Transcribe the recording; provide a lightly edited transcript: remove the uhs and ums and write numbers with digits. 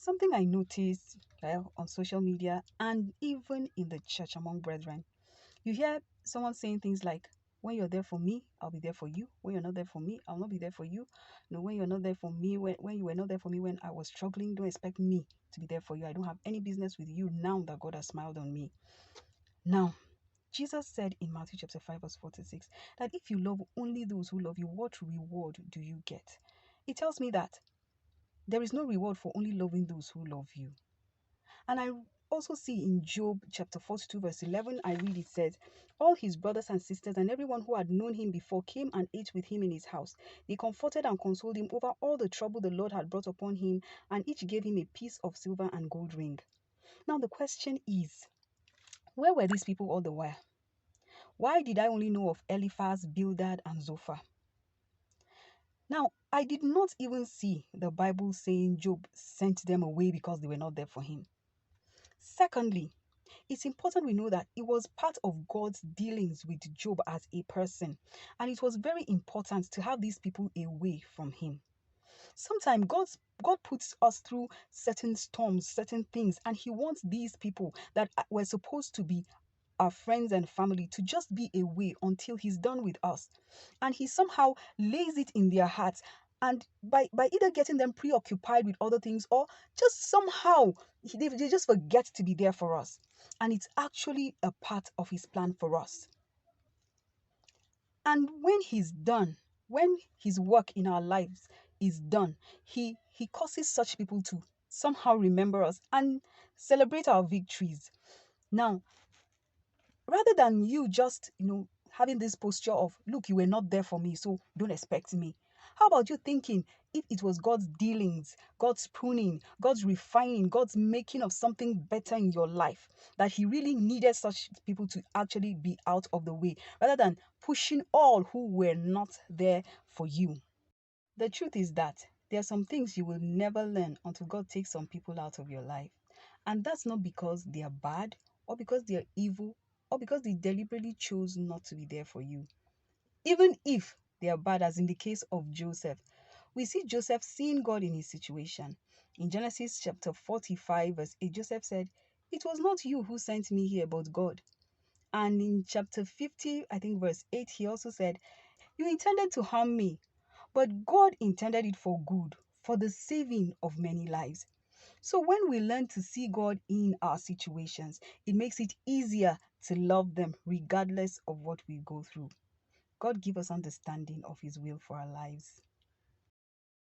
something I noticed on social media and even in the church among brethren. You hear someone saying things like, when you're there for me, I'll be there for you. When you're not there for me, I'll not be there for you. No, when you're not there for me, when you were not there for me when I was struggling, don't expect me to be there for you. I don't have any business with you now that God has smiled on me. Now, Jesus said in Matthew chapter 5, verse 46, that if you love only those who love you, what reward do you get? It tells me that there is no reward for only loving those who love you. And I also see in Job chapter 42, verse 11, I read it says, all his brothers and sisters and everyone who had known him before came and ate with him in his house. They comforted and consoled him over all the trouble the Lord had brought upon him, and each gave him a piece of silver and gold ring. Now the question is, where were these people all the while? Why did I only know of Eliphaz, Bildad, and Zophar? Now, I did not even see the Bible saying Job sent them away because they were not there for him. Secondly, it's important we know that it was part of God's dealings with Job as a person, and it was very important to have these people away from him. Sometimes God puts us through certain storms, certain things, and he wants these people that were supposed to be our friends and family to just be away until he's done with us. And he somehow lays it in their hearts. And by either getting them preoccupied with other things or just somehow they just forget to be there for us. And it's actually a part of his plan for us. And when he's done, when his work in our lives is done, he causes such people to somehow remember us and celebrate our victories. Now, rather than you just, having this posture of, look, you were not there for me, so don't expect me. How about you thinking if it was God's dealings, God's pruning, God's refining, God's making of something better in your life, that he really needed such people to actually be out of the way, rather than pushing all who were not there for you. The truth is that there are some things you will never learn until God takes some people out of your life. And that's not because they are bad or because they are evil or because they deliberately chose not to be there for you. Even if they are bad, as in the case of Joseph, we see Joseph seeing God in his situation. In Genesis chapter 45, verse 8, Joseph said, it was not you who sent me here, but God. And in chapter 50, I think verse 8, he also said, you intended to harm me, but God intended it for good, for the saving of many lives. So when we learn to see God in our situations, it makes it easier to love them regardless of what we go through. God give us understanding of his will for our lives.